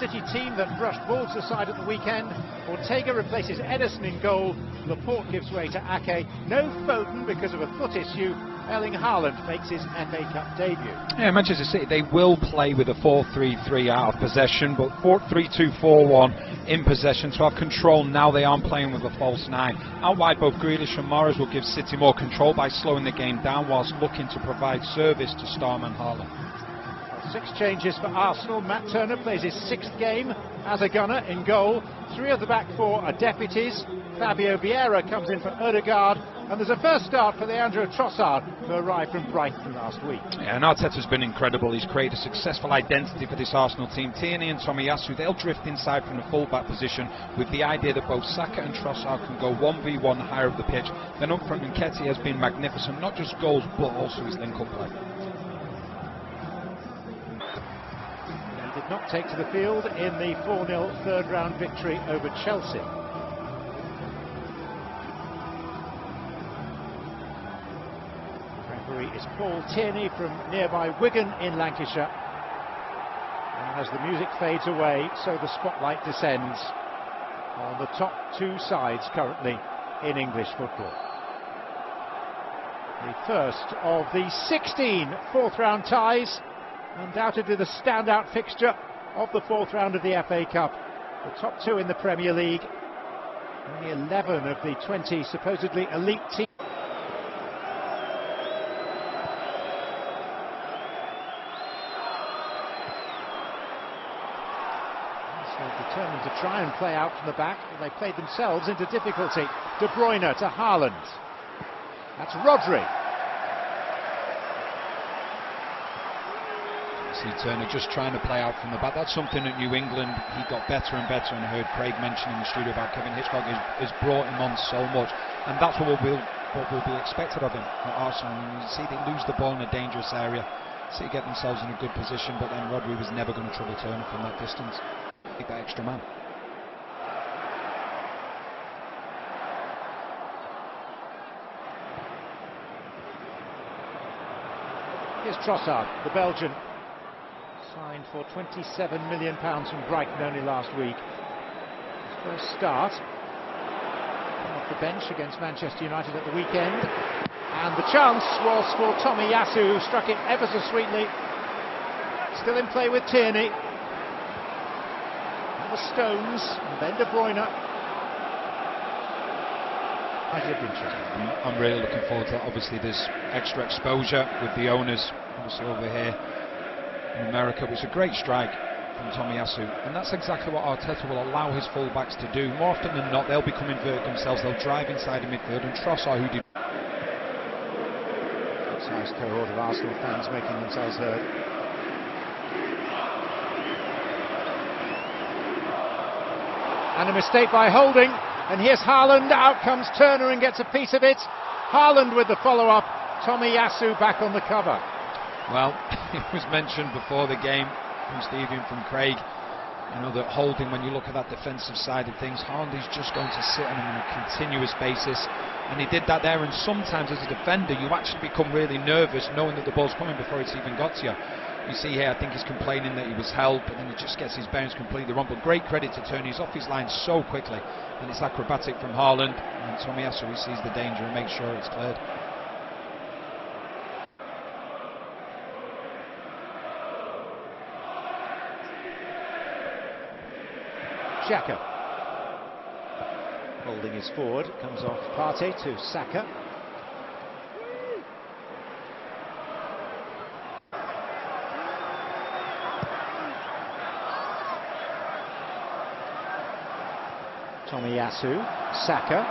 City team that brushed Wolves aside at the weekend. Ortega replaces Ederson in goal. Laporte gives way to Ake. No Foden because of a foot issue. Erling Haaland makes his FA Cup debut. Yeah, Manchester City, they will play with a 4-3-3 out of possession, but 4-3-2-4-1 in possession to have control. Now they aren't playing with a false nine. Out wide, both Grealish and Morris will give City more control by slowing the game down whilst looking to provide service to Starman Haaland. 6 changes for Arsenal. Matt Turner plays his 6th game as a gunner in goal. 3 of the back 4 are deputies. Fabio Vieira comes in for Odegaard, and there's a first start for Leandro Trossard, who arrived from Brighton last week. Yeah, and Arteta's been incredible. He's created a successful identity for this Arsenal team. Tierney and Tomiyasu, they'll drift inside from the full-back position with the idea that both Saka and Trossard can go 1v1 higher up the pitch. Then up front, Nketiah has been magnificent, not just goals but also his link-up play. He did not take to the field in the 4-0 third-round victory over Chelsea. Is Paul Tierney from nearby Wigan in Lancashire. And as the music fades away, so the spotlight descends on the top 2 sides currently in English football. The first of the 16 4th-round ties, undoubtedly the standout fixture of the 4th round of the FA Cup. The top 2 in the Premier League, only 11 of the 20 supposedly elite teams. Determined to try and play out from the back, but they played themselves into difficulty. De Bruyne to Haaland. That's Rodri. See Turner just trying to play out from the back. That's something at New England he got better and better, and I heard Craig mention in the studio about Kevin Hitchcock has brought him on so much, and that's what will be expected of him at Arsenal. And you see they lose the ball in a dangerous area, City get themselves in a good position, but then Rodri was never going to trouble Turner from that distance. Take that extra man. Here's Trossard, the Belgian, signed for £27 million from Brighton only last week. His first start off the bench against Manchester United at the weekend, and the chance was for Tomiyasu, who struck it ever so sweetly. Still in play with Tierney. The Stones, and then De Bruyne. I'm really looking forward to that. Obviously there's extra exposure with the owners obviously over here in America. It's a great strike from Tomiyasu, and that's exactly what Arteta will allow his full-backs to do. More often than not, they'll become inverted themselves, they'll drive inside the midfield, and Trossard, who did... Nice cohort of Arsenal fans making themselves heard. And a mistake by Holding, and here's Haaland. Out comes Turner and gets a piece of it. Haaland with the follow-up. Tomiyasu back on the cover. Well, it was mentioned before the game from Stevie and from Craig, you know, that Holding, when you look at that defensive side of things, Haaland is just going to sit on him on a continuous basis, and he did that there. And sometimes as a defender you actually become really nervous knowing that the ball's coming before it's even got to you. You see here, I think he's complaining that he was held, but then he just gets his bearings completely wrong. But great credit to Turner, he's off his line so quickly, and it's acrobatic from Haaland. And Tomiyasu, he sees the danger and makes sure it's cleared. Xhaka. Holding his forward, comes off Partey to Saka. Tomiyasu, Saka.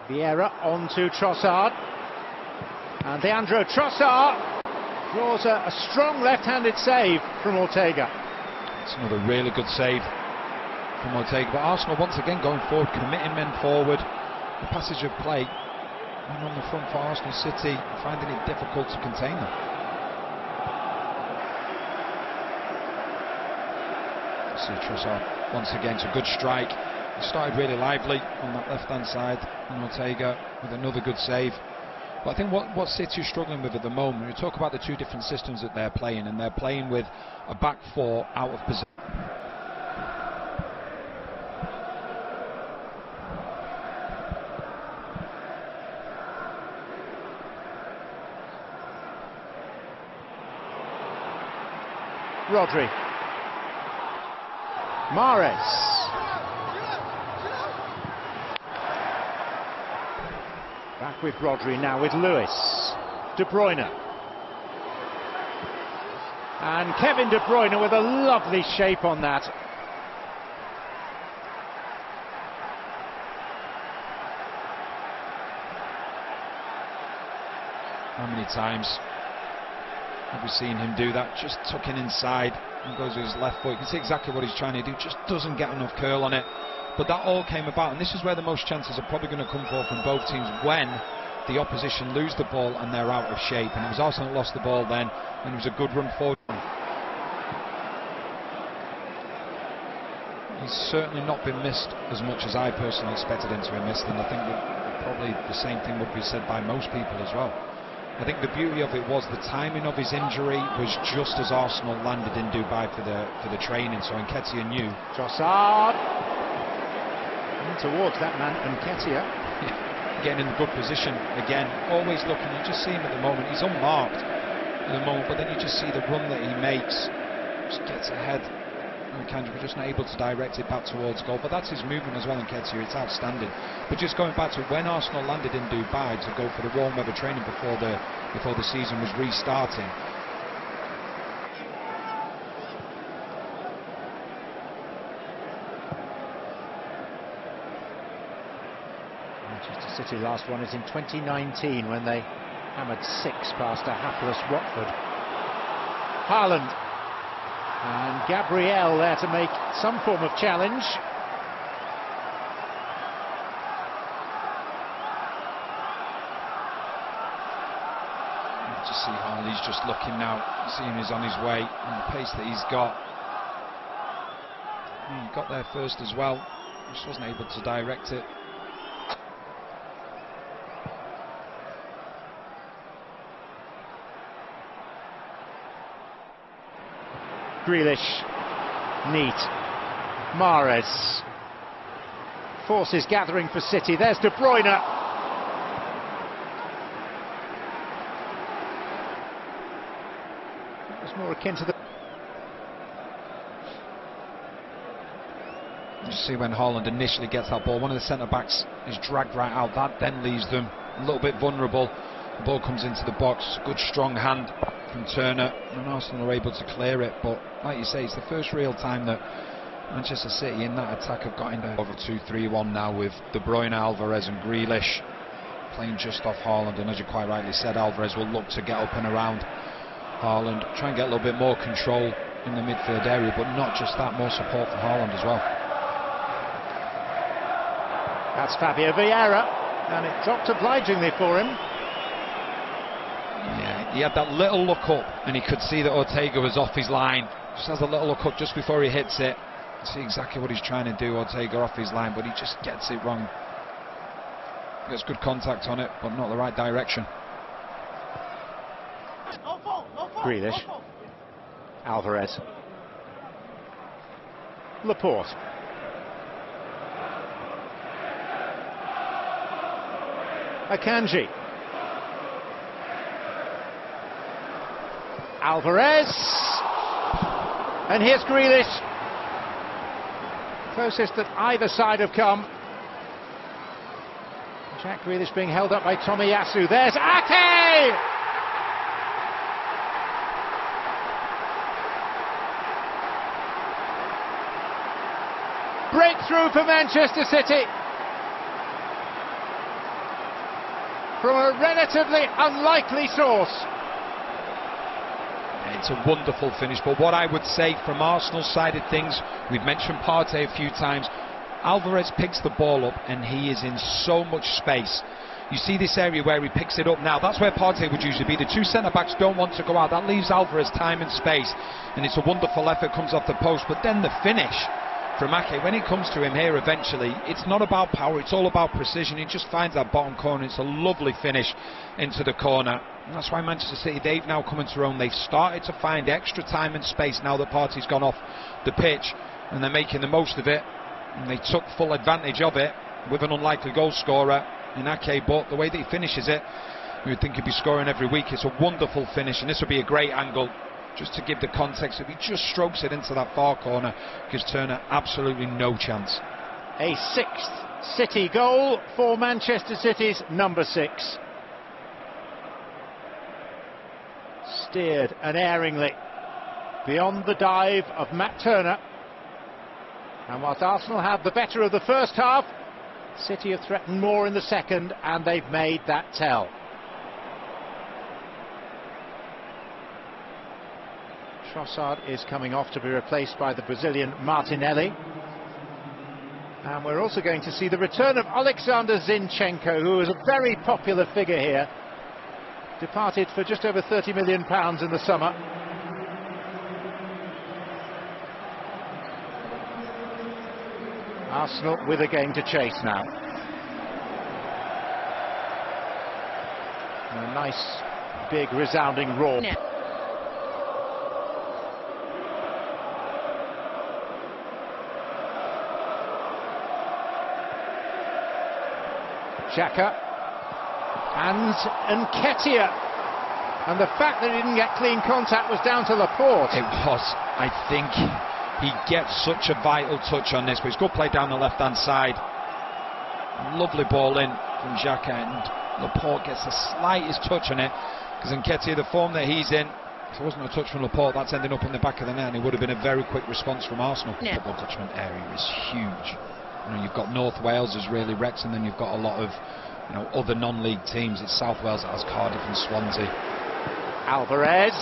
Vieira on to Trossard. And Leandro Trossard draws a strong left-handed save from Ortega. It's another really good save from Ortega. But Arsenal once again going forward, committing men forward. The passage of play and on the front for Arsenal, City finding it difficult to contain them. See Trossard once again, it's a good strike. He started really lively on that left hand side, and Ortega with another good save. But I think what City are struggling with at the moment, we talk about the two different systems that they're playing, and they're playing with a back four out of position. Rodri. Mahrez. Back with Rodri now with Lewis. De Bruyne. And Kevin De Bruyne with a lovely shape on that. How many times have we seen him do that? Just tucking inside and goes with his left foot. You can see exactly what he's trying to do, just doesn't get enough curl on it. But that all came about, and this is where the most chances are probably going to come for from both teams, when the opposition lose the ball and they're out of shape. And it was Arsenal that lost the ball then, and it was a good run forward. He's certainly not been missed as much as I personally expected him to be missed, and I think that probably the same thing would be said by most people as well. I think the beauty of it was the timing of his injury was just as Arsenal landed in Dubai for the training, so Nketiah knew. Trossard towards that man, Nketiah. Getting in a good position again, always looking. You just see him at the moment, he's unmarked at the moment, but then you just see the run that he makes, just gets ahead, and we're just not able to direct it back towards goal. But that's his movement as well, Nketiah, it's outstanding. But just going back to when Arsenal landed in Dubai to go for the warm weather training before the season was restarting, Manchester City last one is in 2019 when they hammered 6 past a hapless Watford. Haaland and Gabriel there to make some form of challenge. Just see Haaland, he's just looking now, seeing he's on his way, and the pace that he's got. He got there first as well, just wasn't able to direct it. Grealish, neat. Mahrez. Forces gathering for City. There's De Bruyne. It was more akin to the... You see when Haaland initially gets that ball, one of the centre-backs is dragged right out. That then leaves them a little bit vulnerable. The ball comes into the box, good strong hand from Turner, and Arsenal are able to clear it. But like you say, it's the first real time that Manchester City in that attack have got into over 2-3-1 now, with De Bruyne, Alvarez and Grealish playing just off Haaland. And as you quite rightly said, Alvarez will look to get up and around Haaland, try and get a little bit more control in the midfield area, but not just that, more support for Haaland as well. That's Fabio Vieira, and it dropped obligingly for him. Yeah, he had that little look up and he could see that Ortega was off his line. Just has a little look up just before he hits it. See exactly what he's trying to do, Ortega off his line, but he just gets it wrong. Gets good contact on it, but not the right direction. Grealish. Alvarez. Laporte. Akanji. Alvarez. And here's Grealish. Closest that either side have come. Jack Grealish being held up by Tomiyasu. There's Ake! Breakthrough for Manchester City. From a relatively unlikely source. It's a wonderful finish, but what I would say from Arsenal's side of things, we've mentioned Partey a few times, Alvarez picks the ball up and he is in so much space. You see this area where he picks it up now, that's where Partey would usually be. The two centre-backs don't want to go out, that leaves Alvarez time and space, and it's a wonderful effort, comes off the post. But then the finish from Ake. When it comes to him here eventually, it's not about power, it's all about precision. He just finds that bottom corner. It's a lovely finish into the corner. And that's why Manchester City, they've now come into their own. They've started to find extra time and space now that Partey's gone off the pitch, and they're making the most of it. And they took full advantage of it with an unlikely goal scorer in Ake, but the way that he finishes it, you would think he'd be scoring every week. It's a wonderful finish, and this would be a great angle. Just to give the context, if he just strokes it into that far corner, gives Turner absolutely no chance. A 6th City goal for Manchester City's number 6. Steered unerringly beyond the dive of Matt Turner. And whilst Arsenal have the better of the first half, City have threatened more in the second, and they've made that tell. Trossard is coming off to be replaced by the Brazilian Martinelli. And we're also going to see the return of Alexander Zinchenko, who was a very popular figure here. Departed for just over £30 million in the summer. Arsenal with a game to chase now. And a nice, big, resounding roar. No. Xhaka and Nketiah, and the fact that he didn't get clean contact was down to Laporte. It was. I think he gets such a vital touch on this, but it's good play down the left hand side. Lovely ball in from Xhaka, and Laporte gets the slightest touch on it, because Nketiah, the form that he's in, if it wasn't a touch from Laporte, that's ending up in the back of the net, and it would have been a very quick response from Arsenal. Yeah. The football touchment area is huge. You know, you've got North Wales as really Rex, and then you've got a lot of, you know, other non-league teams. It's South Wales that has Cardiff and Swansea. Alvarez.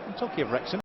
I'm talking of Wrexham.